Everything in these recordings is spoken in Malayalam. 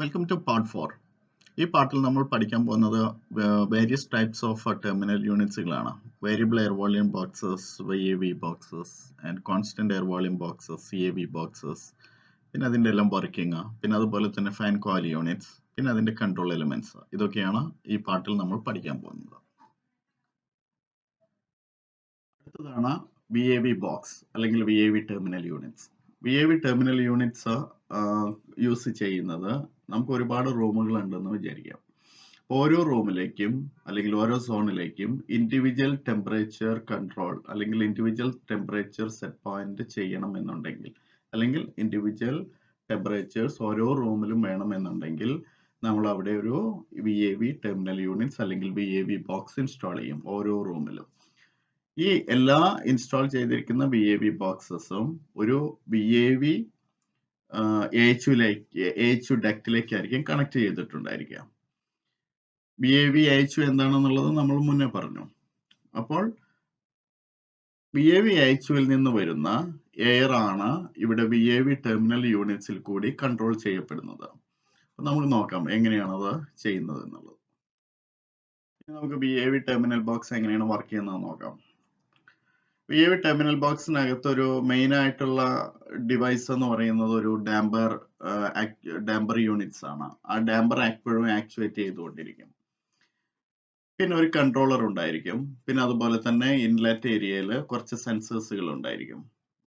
Welcome to Part 4. ഈ പാർട്ടിൽ നമ്മൾ പഠിക്കാൻ പോകുന്നത് വേരിയസ് ടൈപ്സ് ഓഫ് ടെർമിനൽ യൂണിറ്റ്സുകളാണ്. Variable air volume boxes, VAV boxes and constant air volume boxes, CAV boxes, പിന്നെ അതിൻ്റെ എല്ലാം വർക്കിംഗ്, പിന്നെ അതുപോലെ തന്നെ ഫാൻ കോയിൽ യൂണിറ്റ്സ്, പിന്നെ അതിൻ്റെ കൺട്രോൾ എലിമെന്റ്സ്. ഇതൊക്കെയാണ് ഈ പാർട്ടിൽ നമ്മൾ പഠിക്കാൻ പോകുന്നത്. അടുത്തതാണ് VAV ബോക്സ് അല്ലെങ്കിൽ VAV terminal units. VAV terminal units use ചെയ്യുന്നത് നമുക്ക് ഒരുപാട് റൂമുകൾ ഉണ്ടെന്ന് വിചാരിക്കാം. ഓരോ റൂമിലേക്കും അല്ലെങ്കിൽ ഓരോ സോണിലേക്കും ഇൻഡിവിജ്വൽ ടെമ്പറേച്ചർ കൺട്രോൾ അല്ലെങ്കിൽ ഇൻഡിവിജ്വൽ ടെമ്പറേച്ചർ സെറ്റ് പോയിന്റ് ചെയ്യണം എന്നുണ്ടെങ്കിൽ, അല്ലെങ്കിൽ ഇൻഡിവിജ്വൽ ടെമ്പറേച്ചേഴ്സ് ഓരോ റൂമിലും വേണമെന്നുണ്ടെങ്കിൽ നമ്മൾ അവിടെ ഒരു VAV ടെർമിനൽ യൂണിറ്റ്സ് അല്ലെങ്കിൽ VAV ബോക്സ് ഇൻസ്റ്റാൾ ചെയ്യും ഓരോ റൂമിലും. ഈ എല്ലാ ഇൻസ്റ്റാൾ ചെയ്തിരിക്കുന്ന VAV ബോക്സസും ഒരു VAV AHU ഡക്റ്റിലേക്കായിരിക്കും കണക്ട് ചെയ്തിട്ടുണ്ടായിരിക്കുക. VAV AHU എന്താണെന്നുള്ളത് നമ്മൾ മുന്നേ പറഞ്ഞു. അപ്പോൾ VAV AHUവിൽ നിന്ന് വരുന്ന എയർ ആണ് ഇവിടെ VAV ടെർമിനൽ യൂണിറ്റ്സിൽ കൂടി കൺട്രോൾ ചെയ്യപ്പെടുന്നത്. അപ്പോൾ നമുക്ക് നോക്കാം എങ്ങനെയാണത് ചെയ്യുന്നത് എന്നുള്ളത്. നമുക്ക് VAV ടെർമിനൽ ബോക്സ് എങ്ങനെയാണ് വർക്ക് ചെയ്യുന്നത് നോക്കാം. VAV ടെർമിനൽ ബോക്സിനകത്ത് ഒരു മെയിൻ ആയിട്ടുള്ള ഡിവൈസ് എന്ന് പറയുന്നത് ഒരു ഡാമ്പർ യൂണിറ്റ്സ് ആണ്. ആ ഡാമ്പർ എപ്പോഴും ആക്ച്വേറ്റ് ചെയ്തുകൊണ്ടിരിക്കും. പിന്നെ ഒരു കൺട്രോളർ ഉണ്ടായിരിക്കും. പിന്നെ അതുപോലെ തന്നെ ഇൻലെറ്റ് ഏരിയയിൽ കുറച്ച് സെൻസേഴ്സുകൾ ഉണ്ടായിരിക്കും.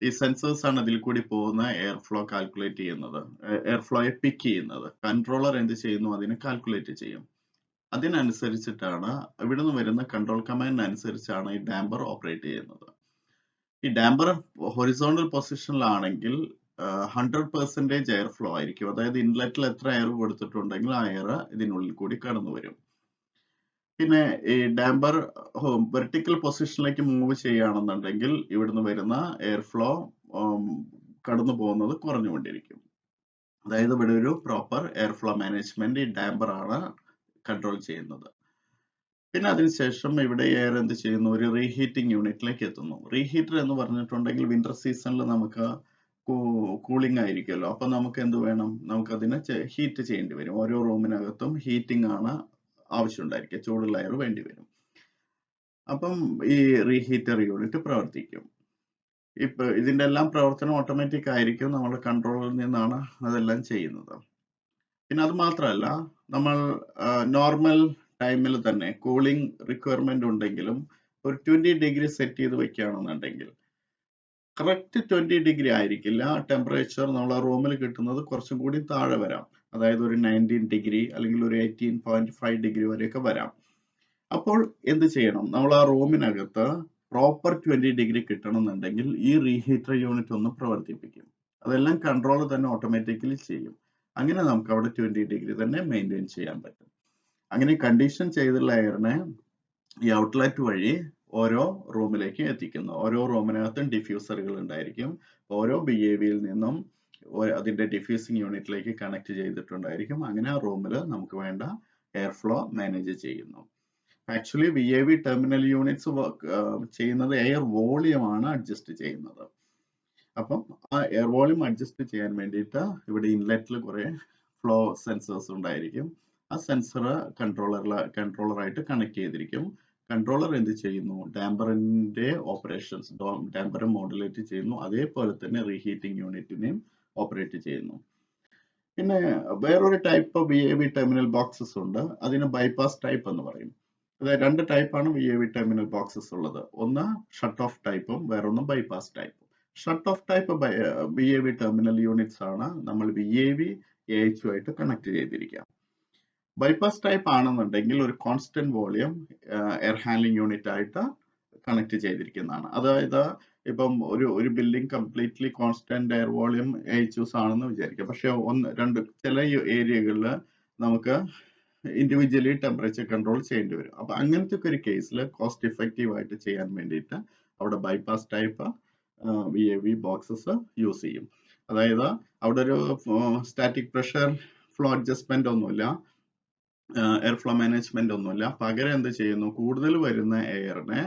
ഈ സെൻസേഴ്സ് ആണ് അതിൽ കൂടി പോകുന്ന എയർ ഫ്ലോ കാൽക്കുലേറ്റ് ചെയ്യുന്നത്, എയർ ഫ്ലോയെ പിക്ക് ചെയ്യുന്നത്. കൺട്രോളർ എന്ത് ചെയ്യുന്നു, അതിനെ കാൽക്കുലേറ്റ് ചെയ്യും. അതിനനുസരിച്ചിട്ടാണ് ഇവിടുന്ന് വരുന്ന കൺട്രോൾ കമാൻഡിനനുസരിച്ചാണ് ഈ ഡാമ്പർ ഓപ്പറേറ്റ് ചെയ്യുന്നത്. ഈ ഡാമ്പർ ഹൊറിസോണ്ടൽ പൊസിഷനിലാണെങ്കിൽ 100% എയർ ഫ്ലോ ആയിരിക്കും. അതായത് ഇൻലെറ്റിൽ എത്ര എയർ കൊടുത്തിട്ടുണ്ടെങ്കിൽ ആ എയർ ഇതിനുള്ളിൽ കൂടി കടന്നു വരും. പിന്നെ ഈ ഡാമ്പർ വെർട്ടിക്കൽ പൊസിഷനിലേക്ക് മൂവ് ചെയ്യുകയാണെന്നുണ്ടെങ്കിൽ ഇവിടുന്ന് വരുന്ന എയർ ഫ്ലോ കടന്നു പോകുന്നത് കുറഞ്ഞുകൊണ്ടിരിക്കും. അതായത് ഇവിടെ ഒരു പ്രോപ്പർ എയർ ഫ്ലോ മാനേജ്മെന്റ് ഈ ഡാമ്പർ ആണ് കൺട്രോൾ ചെയ്യുന്നത്. പിന്നെ അതിനുശേഷം ഇവിടെ എയർ എന്ത് ചെയ്യുന്നു, ഒരു റീഹീറ്റിംഗ് യൂണിറ്റിലേക്ക് എത്തുന്നു. റീഹീറ്റർ എന്ന് പറഞ്ഞിട്ടുണ്ടെങ്കിൽ വിന്റർ സീസണിൽ നമുക്ക് കൂളിംഗ് ആയിരിക്കുമല്ലോ. അപ്പൊ നമുക്ക് എന്ത് വേണം, നമുക്ക് അതിനെ ഹീറ്റ് ചെയ്യേണ്ടി വരും. ഓരോ റൂമിനകത്തും ഹീറ്റിംഗ് ആണ് ആവശ്യമുണ്ടായിരിക്കുക, ചൂടുള്ള എയർ വേണ്ടി വരും. അപ്പം ഈ റീഹീറ്റർ യൂണിറ്റ് പ്രവർത്തിക്കും. ഇപ്പൊ ഇതിന്റെ എല്ലാം പ്രവർത്തനം ഓട്ടോമാറ്റിക് ആയിരിക്കും, നമ്മുടെ കൺട്രോളിൽ നിന്നാണ് അതെല്ലാം ചെയ്യുന്നത്. പിന്നെ അത് മാത്രമല്ല, നമ്മൾ നോർമൽ ടൈമിൽ തന്നെ കൂളിംഗ് റിക്വയർമെന്റ് ഉണ്ടെങ്കിലും ഒരു 20 ഡിഗ്രി സെറ്റ് ചെയ്ത് വെക്കുകയാണെന്നുണ്ടെങ്കിൽ കറക്റ്റ് 20 ഡിഗ്രി ആയിരിക്കില്ല ടെമ്പറേച്ചർ നമ്മളെ റൂമിൽ കിട്ടുന്നത്, കുറച്ചും കൂടി താഴെ വരാം. അതായത് ഒരു 19 ഡിഗ്രി അല്ലെങ്കിൽ ഒരു 18.5 ഡിഗ്രി വരെയൊക്കെ വരാം. അപ്പോൾ എന്ത് ചെയ്യണം, നമ്മൾ ആ റൂമിനകത്ത് പ്രോപ്പർ 20 ഡിഗ്രി കിട്ടണമെന്നുണ്ടെങ്കിൽ ഈ റീഹീറ്റർ യൂണിറ്റ് ഒന്ന് പ്രവർത്തിപ്പിക്കും. അതെല്ലാം കൺട്രോൾ തന്നെ ഓട്ടോമാറ്റിക്കലി ചെയ്യും. അങ്ങനെ നമുക്ക് അവിടെ 20 ഡിഗ്രി തന്നെ മെയിൻറ്റെയിൻ ചെയ്യാൻ പറ്റും. അങ്ങനെ കണ്ടീഷൻ ചെയ്തുള്ള എയറിനെ ഈ ഔട്ട്ലെറ്റ് വഴി ഓരോ റൂമിലേക്ക് എത്തിക്കുന്നു. ഓരോ റൂമിനകത്തും ഡിഫ്യൂസറുകൾ ഉണ്ടായിരിക്കും. ഓരോ BAVയിൽ നിന്നും അതിന്റെ ഡിഫ്യൂസിങ് യൂണിറ്റിലേക്ക് കണക്ട് ചെയ്തിട്ടുണ്ടായിരിക്കും. അങ്ങനെ ആ റൂമിൽ നമുക്ക് വേണ്ട എയർ ഫ്ലോ മാനേജ് ചെയ്യുന്നു. ആക്ച്വലി VAV ടെർമിനൽ യൂണിറ്റ്സ് ചെയ്യുന്നത് എയർ വോളിയം ആണ് അഡ്ജസ്റ്റ് ചെയ്യുന്നത്. അപ്പം ആ എയർ വോളിയം അഡ്ജസ്റ്റ് ചെയ്യാൻ വേണ്ടിയിട്ട് ഇവിടെ ഇൻലെറ്റിൽ കുറെ ഫ്ലോ സെൻസേഴ്സ് ഉണ്ടായിരിക്കും. ആ സെൻസർ കൺട്രോളറായിട്ട് കണക്ട് ചെയ്തിരിക്കും. കൺട്രോളർ എന്ത് ചെയ്യുന്നു, ഡാമ്പറിന്റെ ഓപ്പറേഷൻസ്, ഡാമ്പർ മോഡുലേറ്റ് ചെയ്യുന്നു. അതേപോലെ തന്നെ റീഹീറ്റിംഗ് യൂണിറ്റിനെയും ഓപ്പറേറ്റ് ചെയ്യുന്നു. പിന്നെ വേറൊരു ടൈപ്പ് VAV ടെർമിനൽ ബോക്സസ് ഉണ്ട്. അതിന് ബൈപാസ് ടൈപ്പ് എന്ന് പറയും. അതായത് രണ്ട് ടൈപ്പാണ് VAV ടെർമിനൽ ബോക്സസ് ഉള്ളത്. ഒന്ന് ഷട്ട് ഓഫ് ടൈപ്പും വേറൊന്ന് ബൈപാസ് ടൈപ്പും. Shut of type VAV terminal units ആണ് നമ്മൾ VAV AHU ആയിട്ട് കണക്ട് ചെയ്തിരിക്കുക. ബൈപാസ് ടൈപ്പ് ആണെന്നുണ്ടെങ്കിൽ ഒരു constant volume air handling unit ആയിട്ട് കണക്ട് ചെയ്തിരിക്കുന്നതാണ്. അതായത് ഇപ്പം ഒരു building completely constant air volume AHUs ആണെന്ന് വിചാരിക്കുക. പക്ഷെ ചില ഏരിയകളിൽ നമുക്ക് ഇൻഡിവിജ്വലി ടെമ്പറേച്ചർ കൺട്രോൾ ചെയ്യേണ്ടി വരും. അപ്പൊ അങ്ങനത്തെ ഒരു കേസിൽ കോസ്റ്റ് ഇഫക്റ്റീവ് ആയിട്ട് ചെയ്യാൻ വേണ്ടിയിട്ട് അവിടെ bypass type VAV boxes use ചെയ്യും. അതായത് അവിടെ ഒരു സ്റ്റാറ്റിക് പ്രഷർ ഫ്ലോ അഡ്ജസ്റ്റ്മെന്റ് ഒന്നുമില്ല, എയർ ഫ്ലോ മാനേജ്മെന്റ് ഒന്നുമില്ല. പകരം എന്ത് ചെയ്യുന്നു, കൂടുതൽ വരുന്ന എയറിനെ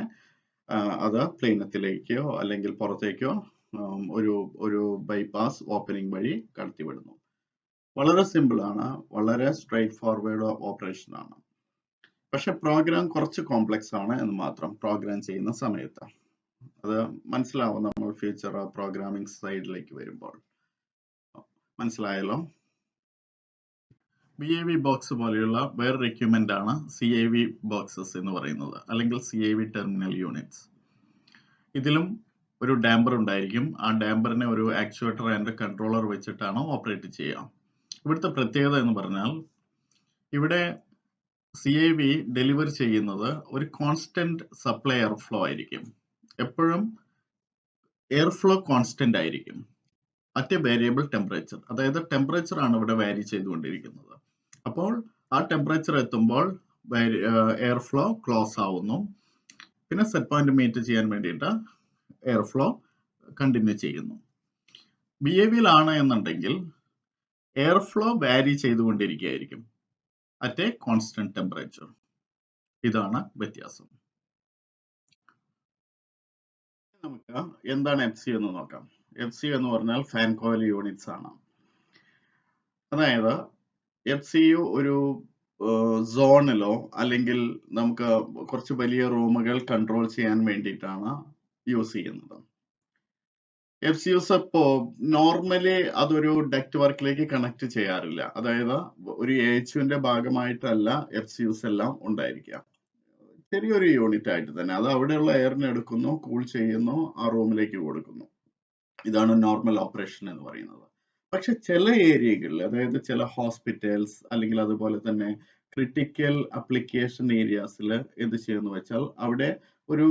അത് പ്ലെയിനത്തിലേക്കോ അല്ലെങ്കിൽ പുറത്തേക്കോ ഒരു ബൈപാസ് ഓപ്പണിംഗ് വഴി കടത്തിവിടുന്നു. വളരെ സിമ്പിൾ ആണ്, വളരെ സ്ട്രൈറ്റ് ഫോർവേഡ് ഓപ്പറേഷൻ ആണ്. പക്ഷെ പ്രോഗ്രാം കുറച്ച് കോംപ്ലക്സ് ആണ് എന്ന് മാത്രം പ്രോഗ്രാം ചെയ്യുന്ന സമയത്ത്. അത് മനസ്സിലാവും നമ്മൾ ഫ്യൂച്ചർ പ്രോഗ്രാമിംഗ് സൈഡിലേക്ക് വരുമ്പോൾ. മനസ്സിലായല്ലോ? VAV ബോക്സ് പോലെയുള്ള വേറൊരു എക്യുപ്മെന്റ് ആണ് CAV ബോക്സസ് എന്ന് പറയുന്നത്, അല്ലെങ്കിൽ CAV ടെർമിനൽ യൂണിറ്റ്സ്. ഇതിലും ഒരു ഡാമ്പർ ഉണ്ടായിരിക്കും. ആ ഡാമ്പറിനെ ഒരു ആക്ച്വേറ്റർ ആൻഡ് കൺട്രോളർ വെച്ചിട്ടാണ് ഓപ്പറേറ്റ് ചെയ്യുക. ഇവിടുത്തെ പ്രത്യേകത എന്ന് പറഞ്ഞാൽ ഇവിടെ CAV ഡെലിവർ ചെയ്യുന്നത് ഒരു കോൺസ്റ്റന്റ് സപ്ലൈ എയർ ഫ്ലോ ആയിരിക്കും. എപ്പോഴും എയർ ഫ്ലോ കോൺസ്റ്റന്റ് ആയിരിക്കും അറ്റ് എ വേരിയബിൾ ടെമ്പറേച്ചർ. അതായത് ടെമ്പറേച്ചർ ആണ് ഇവിടെ വാരി ചെയ്തുകൊണ്ടിരിക്കുന്നത്. അപ്പോൾ ആ ടെമ്പറേച്ചർ എത്തുമ്പോൾ എയർ ഫ്ലോ ക്ലോസ് ആവുന്നു. പിന്നെ സെറ്റ് പോയിന്റ് മീറ്റ് ചെയ്യാൻ വേണ്ടിയിട്ട് എയർ ഫ്ലോ കണ്ടിന്യൂ ചെയ്യുന്നു. VAVയിലാണ് എന്നുണ്ടെങ്കിൽ എയർ ഫ്ലോ വാരി ചെയ്തുകൊണ്ടിരിക്കുകയായിരിക്കും അറ്റ് എ കോൺസ്റ്റന്റ് ടെമ്പറേച്ചർ. ഇതാണ് വ്യത്യാസം. നമുക്ക് എന്താണ് FCU എന്ന് നോക്കാം. FCU എന്ന് പറഞ്ഞാൽ ഫാൻ കോയിൽ യൂണിറ്റ്സ് ആണ്. അതായത് FCU ഒരു സോണിലോ അല്ലെങ്കിൽ നമുക്ക് കുറച്ച് വലിയ റൂമുകൾ കൺട്രോൾ ചെയ്യാൻ വേണ്ടിയിട്ടാണ് യൂസ് ചെയ്യുന്നത്. FCUs ഇപ്പോ നോർമലി അതൊരു ഡക്ട് വർക്കിലേക്ക് കണക്ട് ചെയ്യാറില്ല. അതായത് ഒരു AHUവിന്റെ ഭാഗമായിട്ടല്ല FCUs എല്ലാം ഉണ്ടായിരിക്കുക. ചെറിയൊരു യൂണിറ്റ് ആയിട്ട് തന്നെ അത് അവിടെയുള്ള എയറിനെ എടുക്കുന്നു, കൂൾ ചെയ്യുന്നു, ആ റൂമിലേക്ക് കൊടുക്കുന്നു. ഇതാണ് നോർമൽ ഓപ്പറേഷൻ എന്ന് പറയുന്നത്. പക്ഷെ ചില ഏരിയകളിൽ, അതായത് ചില ഹോസ്പിറ്റൽസ് അല്ലെങ്കിൽ അതുപോലെ തന്നെ ക്രിട്ടിക്കൽ അപ്ലിക്കേഷൻ ഏരിയാസിൽ എന്ത് ചെയ്യുന്നു വെച്ചാൽ അവിടെ ഒരു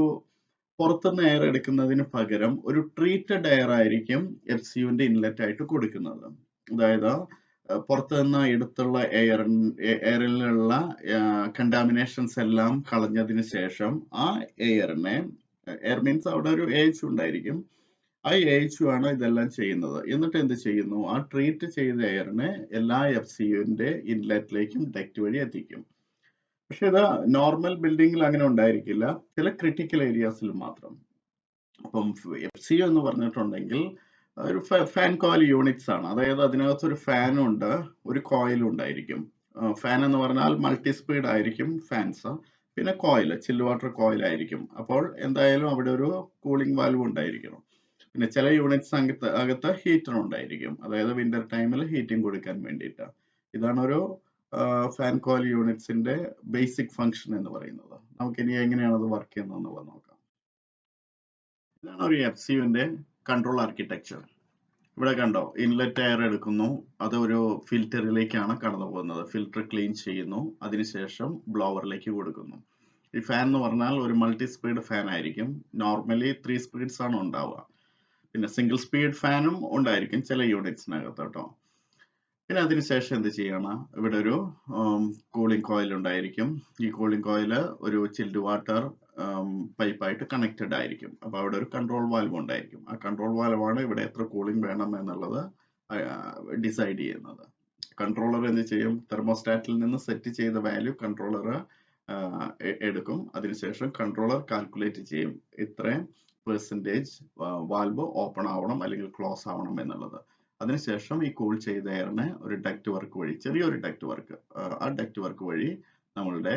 പുറത്തുനിന്ന് എയർ എടുക്കുന്നതിന് പകരം ഒരു ട്രീറ്റഡ് എയർ ആയിരിക്കും FCUവിന്റെ ഇൻലെറ്റ് ആയിട്ട് കൊടുക്കുന്നത്. അതായത് പുറത്തുനിന്ന് എടുത്തുള്ള എയറിലുള്ള കണ്ടാമിനേഷൻസ് എല്ലാം കളഞ്ഞതിന് ശേഷം ആ എയറിനെ, എയർ മീൻസ് അവിടെ ഒരു AHU ഉണ്ടായിരിക്കും, ആ AHU ആണ് ഇതെല്ലാം ചെയ്യുന്നത്. എന്നിട്ട് എന്ത് ചെയ്യുന്നു, ആ ട്രീറ്റ് ചെയ്ത എയറിനെ എല്ലാ FCUവിന്റെ ഇൻലെറ്റിലേക്കും ഡക്ട് വഴി എത്തിക്കും. പക്ഷെ ഇത് നോർമൽ ബിൽഡിങ്ങിൽ അങ്ങനെ ഉണ്ടായിരിക്കില്ല, ചില ക്രിട്ടിക്കൽ ഏരിയാസിൽ മാത്രം. അപ്പം FCU എന്ന് പറഞ്ഞിട്ടുണ്ടെങ്കിൽ ഒരു ഫാൻ കോയിൽ യൂണിറ്റ്സ് ആണ്. അതായത് അതിനകത്ത് ഒരു ഫാനും ഉണ്ട്, ഒരു കോയിലും ഉണ്ടായിരിക്കും. ഫാൻ എന്ന് പറഞ്ഞാൽ മൾട്ടി സ്പീഡ് ആയിരിക്കും ഫാൻസ്. പിന്നെ കോയിൽ, ചില്ല് വാട്ടർ കോയിൽ ആയിരിക്കും. അപ്പോൾ എന്തായാലും അവിടെ ഒരു കൂളിംഗ് വാൽവ് ഉണ്ടായിരിക്കണം. പിന്നെ ചില യൂണിറ്റ്സ് അകത്ത് ഹീറ്റർ ഉണ്ടായിരിക്കും, അതായത് വിന്റർ ടൈമിൽ ഹീറ്റിംഗ് കൊടുക്കാൻ വേണ്ടിയിട്ട്. ഇതാണ് ഒരു ഫാൻ കോയിൽ യൂണിറ്റ്സിന്റെ ബേസിക് ഫംഗ്ഷൻ എന്ന് പറയുന്നത്. നമുക്ക് ഇനി എങ്ങനെയാണ് അത് വർക്ക് ചെയ്യുന്നത് എന്നുള്ളത് നോക്കാം. ഇതാണ് ഒരു FCUവിന്റെ കൺട്രോൾ ആർക്കിടെക്ചർ. ഇവിടെ കണ്ടോ, ഇൻലെറ്റ് എയർ എടുക്കുന്നു, അത് ഒരു ഫിൽറ്ററിലേക്കാണ് കടന്നു പോകുന്നത്. ഫിൽറ്റർ ക്ലീൻ ചെയ്യുന്നു, അതിനുശേഷം ബ്ലോവറിലേക്ക് കൊടുക്കുന്നു. ഈ ഫാൻ എന്ന് പറഞ്ഞാൽ ഒരു മൾട്ടി സ്പീഡ് ഫാൻ ആയിരിക്കും. നോർമലി 3 സ്പീഡ്സ് ആണ് ഉണ്ടാവുക. പിന്നെ സിംഗിൾ സ്പീഡ് ഫാനും ഉണ്ടായിരിക്കും ചില യൂണിറ്റ്സിനകത്ത് കേട്ടോ. പിന്നെ അതിനുശേഷം എന്ത് ചെയ്യണം, ഇവിടെ ഒരു കൂളിംഗ് കോയിൽ ഉണ്ടായിരിക്കും. ഈ കൂളിംഗ് കോയില് ഒരു ചിൽഡ് വാട്ടർ പൈപ്പായിട്ട് കണക്റ്റഡ് ആയിരിക്കും. അപ്പൊ അവിടെ ഒരു കൺട്രോൾ വാൽവ് ഉണ്ടായിരിക്കും. ആ കൺട്രോൾ വാൽവാണ് ഇവിടെ എത്ര കൂളിംഗ് വേണം എന്നുള്ളത് ഡിസൈഡ് ചെയ്യുന്നത്. കൺട്രോളർ എന്ത് ചെയ്യും, തെർമോസ്റ്റാറ്റിൽ നിന്ന് സെറ്റ് ചെയ്ത വാല്യൂ കൺട്രോളർ എടുക്കും. അതിനുശേഷം കൺട്രോളർ കാൽക്കുലേറ്റ് ചെയ്യും ഇത്രയും പെർസെൻറ്റേജ് വാൽവ് ഓപ്പൺ ആവണം അല്ലെങ്കിൽ ക്ലോസ് ആവണം എന്നുള്ളത്. അതിനുശേഷം ഈ കൂൾ ചെയ്ത എയറിനെ ഒരു ഡക്ട് വർക്ക് വഴി, ചെറിയൊരു ഡക്ട് വർക്ക്, ആ ഡക്ട് വർക്ക് വഴി നമ്മളുടെ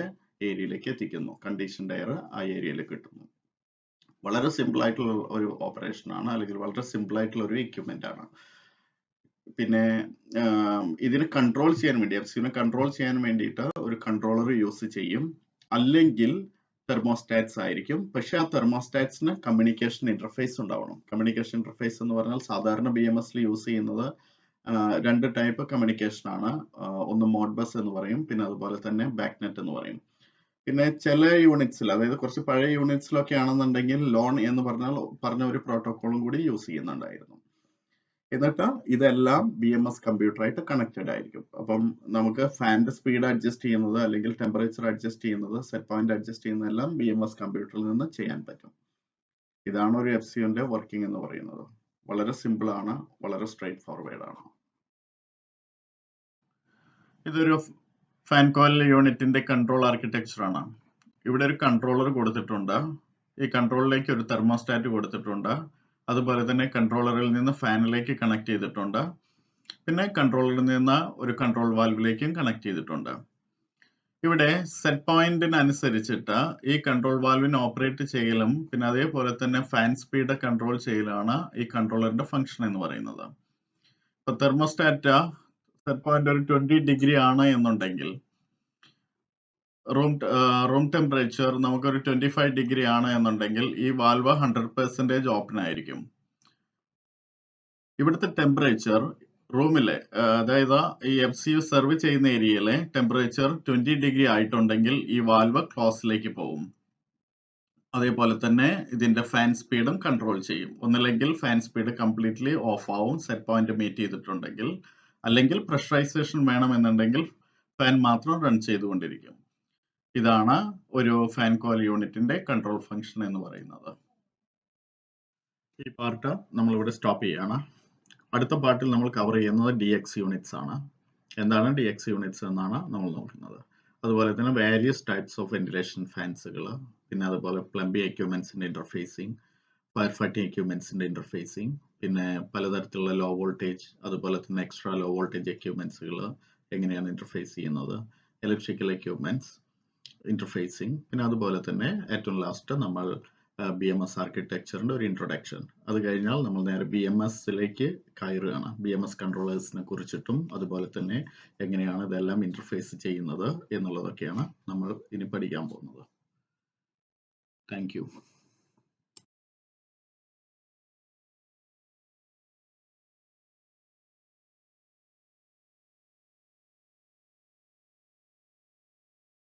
ഏരിയയിലേക്ക് എത്തിക്കുന്നു. കണ്ടീഷൻഡ് എയർ ആ ഏരിയയിൽ കിട്ടുന്നു. വളരെ സിമ്പിൾ ആയിട്ടുള്ള ഒരു ഓപ്പറേഷൻ ആണ്, അല്ലെങ്കിൽ വളരെ സിമ്പിൾ ആയിട്ടുള്ള ഒരു എക്യുപ്മെന്റ് ആണ്. പിന്നെ ഇതിനെ കൺട്രോൾ ചെയ്യാൻ വേണ്ടി, FCUവിനെ കൺട്രോൾ ചെയ്യാൻ വേണ്ടിയിട്ട് ഒരു കൺട്രോളർ യൂസ് ചെയ്യും, അല്ലെങ്കിൽ തെർമോസ്റ്റാറ്റ്സ് ആയിരിക്കും. പക്ഷെ ആ തെർമോസ്റ്റാറ്റ്സിന് കമ്മ്യൂണിക്കേഷൻ ഇന്റർഫേസ് ഉണ്ടാവണം. കമ്മ്യൂണിക്കേഷൻ ഇന്റർഫേസ് എന്ന് പറഞ്ഞാൽ സാധാരണ BMSൽ യൂസ് ചെയ്യുന്നത് 2 ടൈപ്പ് കമ്മ്യൂണിക്കേഷൻ ആണ്. ഒന്ന് മോഡ്ബസ് എന്ന് പറയും, പിന്നെ അതുപോലെ തന്നെ ബാക്ക്നെറ്റ് എന്ന് പറയും. പിന്നെ ചില യൂണിറ്റ്സിൽ, അതായത് കുറച്ച് പഴയ യൂണിറ്റ്സിലൊക്കെ ആണെന്നുണ്ടെങ്കിൽ ലോൺ എന്ന് പറഞ്ഞ ഒരു പ്രോട്ടോക്കോളും കൂടി യൂസ് ചെയ്യുന്നുണ്ടായിരുന്നു. എന്നിട്ട് ഇതെല്ലാം BMS കമ്പ്യൂട്ടറായിട്ട് കണക്റ്റഡ് ആയിരിക്കും. അപ്പം നമുക്ക് ഫാൻ്റെ സ്പീഡ് അഡ്ജസ്റ്റ് ചെയ്യുന്നത്, അല്ലെങ്കിൽ ടെമ്പറേച്ചർ അഡ്ജസ്റ്റ് ചെയ്യുന്നത്, സെറ്റ് പോയിന്റ് അഡ്ജസ്റ്റ് ചെയ്യുന്നതെല്ലാം BMS കമ്പ്യൂട്ടറിൽ നിന്ന് ചെയ്യാൻ പറ്റും. ഇതാണ് ഒരു FCUവിന്റെ വർക്കിംഗ് എന്ന് പറയുന്നത്. വളരെ സിമ്പിൾ ആണ്, വളരെ സ്ട്രൈറ്റ് ഫോർവേഡ് ആണ്. ഇതൊരു ഫാൻ കോയിൽ യൂണിറ്റിന്റെ കൺട്രോൾ ആർക്കിടെക്ചർ ആണ്. ഇവിടെ ഒരു കൺട്രോളർ കൊടുത്തിട്ടുണ്ട്. ഈ കൺട്രോളിലേക്ക് ഒരു തെർമോസ്റ്റാറ്റ് കൊടുത്തിട്ടുണ്ട്. അതുപോലെ തന്നെ കൺട്രോളറിൽ നിന്ന് ഫാനിലേക്ക് കണക്ട് ചെയ്തിട്ടുണ്ട്. പിന്നെ കൺട്രോളറിൽ നിന്ന് ഒരു കൺട്രോൾ വാൽവിലേക്കും കണക്ട് ചെയ്തിട്ടുണ്ട്. ഇവിടെ സെറ്റ് പോയിന്റിനനുസരിച്ചിട്ട് ഈ കൺട്രോൾ വാൽവിനെ ഓപ്പറേറ്റ് ചെയ്യലും പിന്നെ അതേപോലെ തന്നെ ഫാൻ സ്പീഡ് കൺട്രോൾ ചെയ്യലാണ് ഈ കൺട്രോളറിന്റെ ഫംഗ്ഷൻ എന്ന് പറയുന്നത്. ഇപ്പൊ തെർമോസ്റ്റാറ്റ് സെറ്റ് പോയിന്റ് ഒരു 20 ഡിഗ്രി ആണ് എന്നുണ്ടെങ്കിൽ റൂം ടെമ്പറേച്ചർ നമുക്കൊരു 25 ഡിഗ്രി ആണ് എന്നുണ്ടെങ്കിൽ ഈ വാൽവ് 100% ഓപ്പൺ ആയിരിക്കും. ഇവിടുത്തെ ടെമ്പറേച്ചർ റൂമിലെ അതായത് ഈ FCU സെർവ് ചെയ്യുന്ന ഏരിയയിലെ ടെമ്പറേച്ചർ 20 ഡിഗ്രി ആയിട്ടുണ്ടെങ്കിൽ ഈ വാൽവ് ക്ലോസിലേക്ക് പോകും. അതേപോലെ തന്നെ ഇതിന്റെ ഫാൻ സ്പീഡും കൺട്രോൾ ചെയ്യും. ഒന്നില്ലെങ്കിൽ ഫാൻ സ്പീഡ് കംപ്ലീറ്റ്ലി ഓഫ് ആവും സെറ്റ് പോയിന്റ് മീറ്റ് ചെയ്തിട്ടുണ്ടെങ്കിൽ, അല്ലെങ്കിൽ പ്രഷറൈസേഷൻ വേണമെന്നുണ്ടെങ്കിൽ ഫാൻ മാത്രം റൺ ചെയ്തുകൊണ്ടിരിക്കും. ഇതാണ് ഒരു ഫാൻ കോയിൽ യൂണിറ്റിന്റെ കൺട്രോൾ ഫംഗ്ഷൻ എന്ന് പറയുന്നത്. ഈ പാർട്ട് നമ്മളിവിടെ സ്റ്റോപ്പ് ചെയ്യാണ്. അടുത്ത പാർട്ടിൽ നമ്മൾ കവർ ചെയ്യുന്നത് DX യൂണിറ്റ്സ് ആണ്. എന്താണ് DX യൂണിറ്റ്സ് എന്നാണ് നമ്മൾ നോക്കുന്നത്. അതുപോലെ തന്നെ വേരിയസ് ടൈപ്സ് ഓഫ് വെന്റിലേഷൻ ഫാൻസുകൾ, പിന്നെ അതുപോലെ പ്ലംബിംഗ് എക്യുപ്മെന്റ്സിന്റെ ഇന്റർഫേസിംഗ്, ഫയർ ഫൈറ്റിംഗ് എക്യുപ്മെന്റ്സിന്റെ ഇന്റർഫേസിംഗ്, പിന്നെ പലതരത്തിലുള്ള ലോ വോൾട്ടേജ് അതുപോലെ തന്നെ എക്സ്ട്രാ ലോ വോൾട്ടേജ് എക്യുപ്മെന്റ്സുകൾ എങ്ങനെയാണ് ഇന്റർഫേസ് ചെയ്യുന്നത്, ഇലക്ട്രിക്കൽ എക്യുപ്മെന്റ്സ് ഇന്റർഫേസിംഗ്, പിന്നെ അതുപോലെ തന്നെ ഏറ്റവും ലാസ്റ്റ് നമ്മൾ BMS ആർക്കിടെക്ചറിന്റെ ഒരു ഇൻട്രൊഡക്ഷൻ. അത് കഴിഞ്ഞാൽ നമ്മൾ നേരെ BMSലേക്ക് കയറുകയാണ്. BMS കൺട്രോളേഴ്സിനെ കുറിച്ചിട്ടും അതുപോലെ തന്നെ എങ്ങനെയാണ് ഇതെല്ലാം ഇന്റർഫേസ് ചെയ്യുന്നത് എന്നുള്ളതൊക്കെയാണ് നമ്മൾ ഇനി പഠിക്കാൻ പോകുന്നത്. Thank you.